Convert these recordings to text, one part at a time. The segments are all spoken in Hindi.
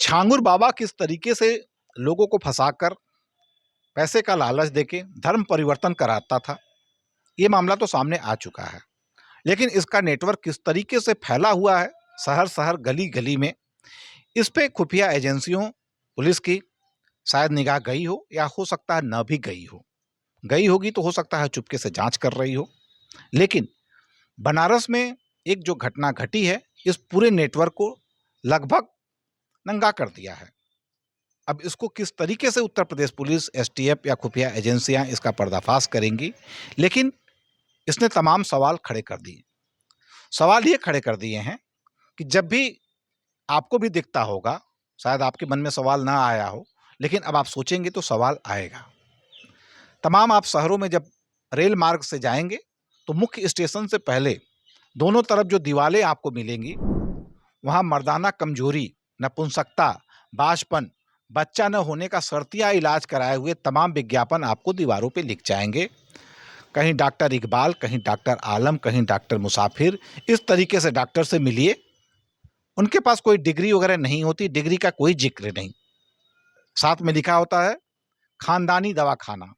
छांगुर बाबा किस तरीके से लोगों को फंसाकर पैसे का लालच देके धर्म परिवर्तन कराता था, ये मामला तो सामने आ चुका है। लेकिन इसका नेटवर्क किस तरीके से फैला हुआ है शहर शहर गली गली में, इस पे खुफिया एजेंसियों पुलिस की शायद निगाह गई हो, या हो सकता है न भी गई हो। गई होगी तो हो सकता है चुपके से जांच कर रही हो। लेकिन बनारस में एक जो घटना घटी है, इस पूरे नेटवर्क को लगभग नंगा कर दिया है। अब इसको किस तरीके से उत्तर प्रदेश पुलिस, एसटीएफ या खुफिया एजेंसियां इसका पर्दाफाश करेंगी, लेकिन इसने तमाम सवाल खड़े कर दिए। सवाल ये खड़े कर दिए हैं कि जब भी आपको भी दिखता होगा, शायद आपके मन में सवाल ना आया हो, लेकिन अब आप सोचेंगे तो सवाल आएगा। तमाम आप शहरों में जब रेल मार्ग से जाएंगे तो मुख्य स्टेशन से पहले दोनों तरफ जो दीवारें आपको मिलेंगी, वहां मर्दाना कमजोरी, नपुंसकता, बांझपन, बच्चा न होने का शर्तिया इलाज कराए हुए तमाम विज्ञापन आपको दीवारों पे लिख जाएंगे। कहीं डॉक्टर इकबाल, कहीं डॉक्टर आलम, कहीं डॉक्टर मुसाफिर। इस तरीके से डॉक्टर से मिलिए। उनके पास कोई डिग्री वगैरह नहीं होती, डिग्री का कोई जिक्र नहीं। साथ में लिखा होता है खानदानी दवाखाना,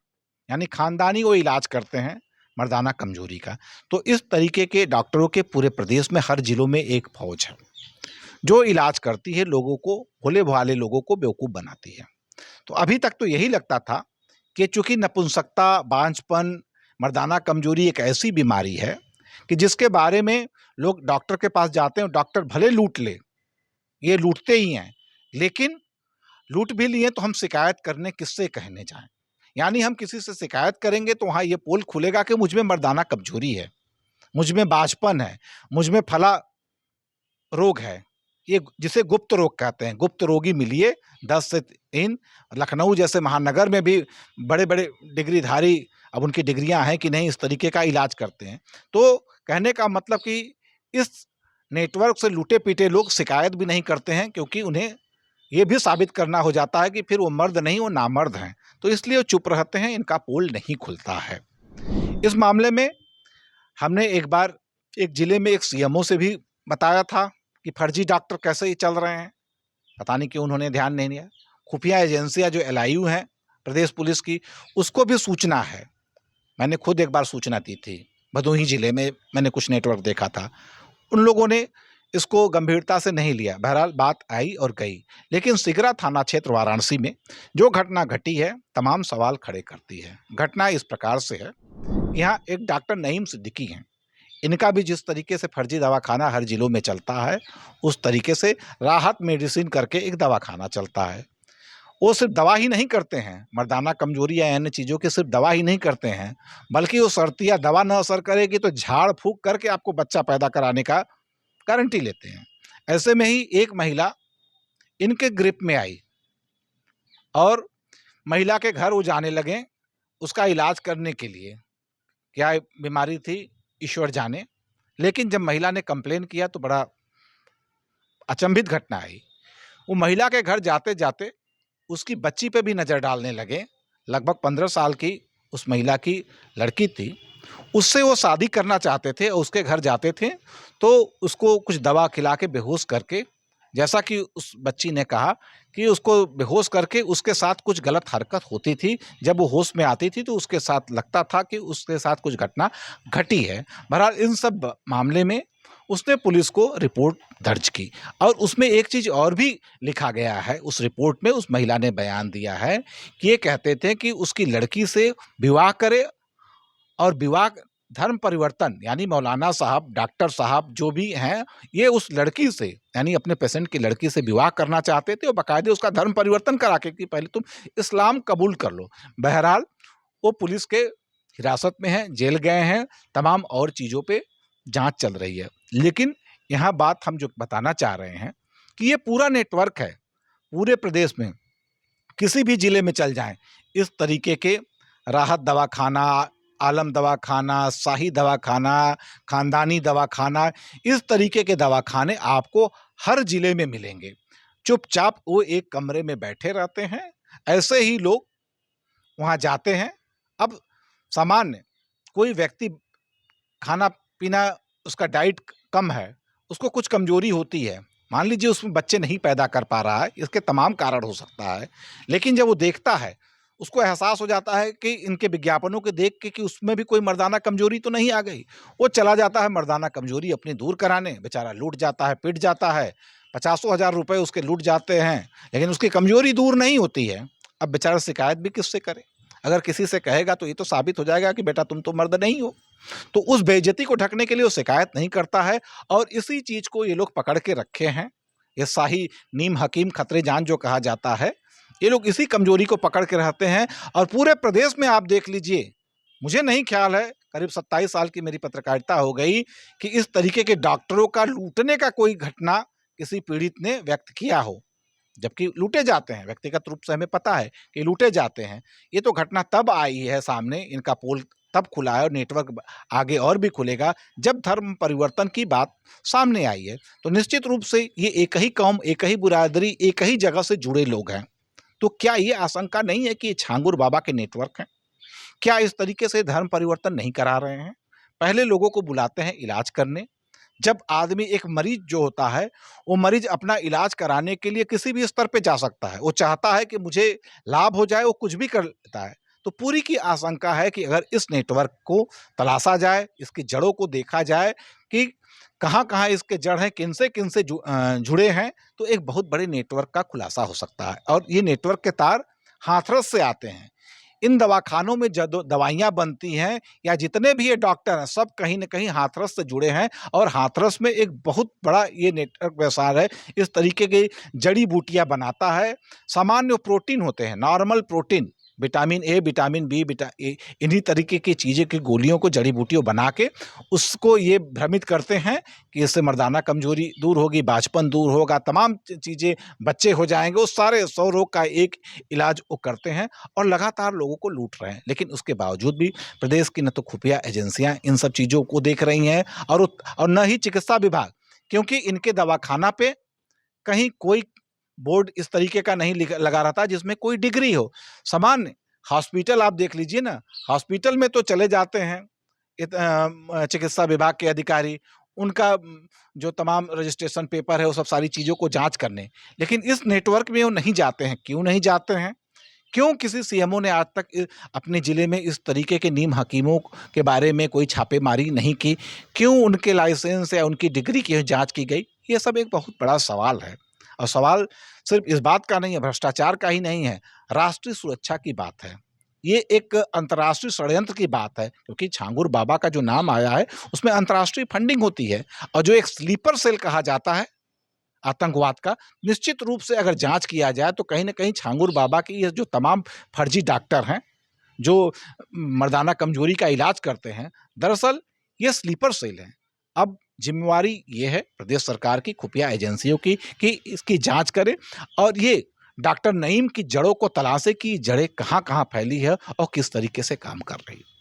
यानी खानदानी वो इलाज करते हैं मर्दाना कमजोरी का। तो इस तरीके के डॉक्टरों के पूरे प्रदेश में हर जिलों में एक फौज है जो इलाज करती है, लोगों को, भोले भाले लोगों को बेवकूफ़ बनाती है। तो अभी तक तो यही लगता था कि चूंकि नपुंसकता, बांझपन, मर्दाना कमजोरी एक ऐसी बीमारी है कि जिसके बारे में लोग डॉक्टर के पास जाते हैं, डॉक्टर भले लूट ले, ये लूटते ही हैं, लेकिन लूट भी लिए तो हम शिकायत करने किससे कहने जाएं। यानी हम किसी से शिकायत करेंगे तो वहां ये पोल खुलेगा कि मुझ में मर्दाना कमजोरी है, मुझ में बांझपन है, मुझ में फला रोग है, ये जिसे गुप्त रोग कहते हैं। गुप्त रोगी मिलिए 10 से 3। लखनऊ जैसे महानगर में भी बड़े बड़े डिग्रीधारी, अब उनकी डिग्रियां हैं कि नहीं, इस तरीके का इलाज करते हैं। तो कहने का मतलब कि इस नेटवर्क से लूटे पीटे लोग शिकायत भी नहीं करते हैं, क्योंकि उन्हें ये भी साबित करना हो जाता है कि फिर वो मर्द नहीं, वो नामर्द हैं। तो इसलिए वो चुप रहते हैं, इनका पोल नहीं खुलता है। इस मामले में हमने एक बार एक जिले में एक सीएमओ से भी बताया था कि फर्जी डॉक्टर कैसे ही चल रहे हैं। पता नहीं क्यों उन्होंने ध्यान नहीं दिया। खुफिया एजेंसियां जो एलआईयू हैं प्रदेश पुलिस की, उसको भी सूचना है। मैंने खुद एक बार सूचना दी थी, भदोही जिले में मैंने कुछ नेटवर्क देखा था। उन लोगों ने इसको गंभीरता से नहीं लिया। बहरहाल बात आई और गई। लेकिन सिगरा थाना क्षेत्र वाराणसी में जो घटना घटी है, तमाम सवाल खड़े करती है। घटना इस प्रकार से है, यहाँ एक डॉक्टर नईम सिद्दीकी हैं। इनका भी जिस तरीके से फर्जी दवाखाना हर जिलों में चलता है, उस तरीके से राहत मेडिसिन करके एक दवाखाना चलता है। वो सिर्फ दवा ही नहीं करते हैं, मर्दाना कमजोरी या अन्य चीज़ों की सिर्फ दवा ही नहीं करते हैं, बल्कि वो शर्तिया दवा न असर करेगी तो झाड़ फूक करके आपको बच्चा पैदा कराने का गारंटी लेते हैं। ऐसे में ही एक महिला इनके ग्रिप में आई और महिला के घर वो जाने लगे उसका इलाज करने के लिए। क्या बीमारी थी ईश्वर जाने। लेकिन जब महिला ने कंप्लेन किया तो बड़ा अचंभित घटना आई। वो महिला के घर जाते जाते उसकी बच्ची पे भी नजर डालने लगे। लगभग 15 साल की उस महिला की लड़की थी, उससे वो शादी करना चाहते थे और उसके घर जाते थे तो उसको कुछ दवा खिला के बेहोश करके, जैसा कि उस बच्ची ने कहा कि उसको बेहोश करके उसके साथ कुछ गलत हरकत होती थी। जब वो होश में आती थी तो उसके साथ लगता था कि उसके साथ कुछ घटना घटी है। बहरहाल इन सब मामले में उसने पुलिस को रिपोर्ट दर्ज की और उसमें एक चीज़ और भी लिखा गया है। उस रिपोर्ट में उस महिला ने बयान दिया है कि ये कहते थे कि उसकी लड़की से विवाह करे और विवाह धर्म परिवर्तन, यानी मौलाना साहब, डॉक्टर साहब जो भी हैं, ये उस लड़की से, यानी अपने पेशेंट की लड़की से विवाह करना चाहते थे और बाकायदे उसका धर्म परिवर्तन करा के कि पहले तुम इस्लाम कबूल कर लो। बहरहाल वो पुलिस के हिरासत में हैं, जेल गए हैं, तमाम और चीज़ों पे जांच चल रही है। लेकिन यहाँ बात हम जो बताना चाह रहे हैं कि ये पूरा नेटवर्क है पूरे प्रदेश में। किसी भी जिले में चल जाएं, इस तरीके के राहत दवाखाना, आलम दवाखाना, शाही दवाखाना, खानदानी दवाखाना, इस तरीके के दवाखाने आपको हर जिले में मिलेंगे। चुपचाप वो एक कमरे में बैठे रहते हैं, ऐसे ही लोग वहाँ जाते हैं। अब सामान्य कोई व्यक्ति खाना पीना उसका डाइट कम है, उसको कुछ कमजोरी होती है, मान लीजिए उसमें बच्चे नहीं पैदा कर पा रहा है, इसके तमाम कारण हो सकता है, लेकिन जब वो देखता है, उसको एहसास हो जाता है कि इनके विज्ञापनों को देख के कि उसमें भी कोई मर्दाना कमजोरी तो नहीं आ गई। वो चला जाता है मर्दाना कमजोरी अपनी दूर कराने, बेचारा लूट जाता है, पिट जाता है, पचासों हजार रुपए उसके लूट जाते हैं, लेकिन उसकी कमजोरी दूर नहीं होती है। अब बेचारा शिकायत भी किससे करे? अगर किसी से कहेगा तो ये तो साबित हो जाएगा कि बेटा तुम तो मर्द नहीं हो। तो उस बेइज्जती को ढकने के लिए वो शिकायत नहीं करता है, और इसी चीज को ये लोग पकड़ के रखे हैं। ये शाही नीम हकीम खतरे जान जो कहा जाता है, ये लोग इसी कमजोरी को पकड़ के रहते हैं। और पूरे प्रदेश में आप देख लीजिए, मुझे नहीं ख्याल है, करीब 27 साल की मेरी पत्रकारिता हो गई, कि इस तरीके के डॉक्टरों का लूटने का कोई घटना किसी पीड़ित ने व्यक्त किया हो। जबकि लूटे जाते हैं, व्यक्तिगत रूप से हमें पता है कि लूटे जाते हैं। ये तो घटना तब आई है सामने, इनका पोल तब खुला है और नेटवर्क आगे और भी खुलेगा जब धर्म परिवर्तन की बात सामने आई है। तो निश्चित रूप से ये एक ही कौम, एक ही बुरादरी, एक ही जगह से जुड़े लोग हैं। तो क्या ये आशंका नहीं है कि ये छांगुर बाबा के नेटवर्क हैं? क्या इस तरीके से धर्म परिवर्तन नहीं करा रहे हैं? पहले लोगों को बुलाते हैं इलाज करने। जब आदमी, एक मरीज जो होता है, वो मरीज अपना इलाज कराने के लिए किसी भी स्तर पे जा सकता है। वो चाहता है कि मुझे लाभ हो जाए, वो कुछ भी कर लेता है। तो पूरी की आशंका है कि अगर इस नेटवर्क को तलाशा जाए, इसकी जड़ों को देखा जाए कि कहाँ-कहाँ इसके जड़ हैं, किनसे-किनसे जुड़े हैं, तो एक बहुत बड़े नेटवर्क का खुलासा हो सकता है। और ये नेटवर्क के तार हाथरस से आते हैं। इन दवाखानों में जो दवाइयाँ बनती हैं या जितने भी ये डॉक्टर हैं, सब कहीं न कहीं हाथरस से जुड़े हैं, और हाथरस में एक बहुत बड़ा ये नेटवर्क व्यवसाय है। इस तरीके की जड़ी-बूटियाँ बनाता है। सामान्य प्रोटीन होते हैं, normal protein, vitamin A, vitamin B, इन्हीं तरीके की चीज़ें की गोलियों को, जड़ी-बूटियों बना के उसको ये भ्रमित करते हैं कि इससे मर्दाना कमज़ोरी दूर होगी, बाँझपन दूर होगा, तमाम चीज़ें, बच्चे हो जाएँगे। वो सारे 100 रोग का एक इलाज वो करते हैं और लगातार लोगों को लूट रहे हैं। लेकिन उसके बावजूद भी प्रदेश की न तो खुफिया एजेंसियाँ इन सब चीज़ों को देख रही हैं, और न ही चिकित्सा विभाग, क्योंकि इनके दवाखाना पे कहीं कोई बोर्ड इस तरीके का नहीं लगा रहता जिसमें कोई डिग्री हो। सामान्य हॉस्पिटल आप देख लीजिए ना, हॉस्पिटल में तो चले जाते हैं चिकित्सा विभाग के अधिकारी, उनका जो तमाम रजिस्ट्रेशन पेपर है, वो सब सारी चीज़ों को जांच करने, लेकिन इस नेटवर्क में वो नहीं जाते हैं। क्यों नहीं जाते हैं? क्यों किसी सीएमओ ने आज तक अपने ज़िले में इस तरीके के नीम हकीमों के बारे में कोई छापेमारी नहीं की? क्यों उनके लाइसेंस या उनकी डिग्री की जाँच की गई? ये सब एक बहुत बड़ा सवाल है, और सवाल सिर्फ इस बात का नहीं है, भ्रष्टाचार का ही नहीं है, राष्ट्रीय सुरक्षा की बात है। ये एक अंतर्राष्ट्रीय षड्यंत्र की बात है, क्योंकि छांगुर बाबा का जो नाम आया है, उसमें अंतर्राष्ट्रीय फंडिंग होती है, और जो एक स्लीपर सेल कहा जाता है आतंकवाद का, निश्चित रूप से अगर जांच किया जाए तो कहीं न कहीं छांगुर बाबा की ये जो तमाम फर्जी डॉक्टर हैं, जो मर्दाना कमजोरी का इलाज करते हैं, दरअसल ये स्लीपर सेल हैं। अब ज़िम्मेवारी ये है प्रदेश सरकार की, खुफिया एजेंसियों की, कि इसकी जांच करें और ये डॉक्टर नईम की जड़ों को तलाशें कि जड़ें कहाँ-कहाँ फैली है और किस तरीके से काम कर रही है।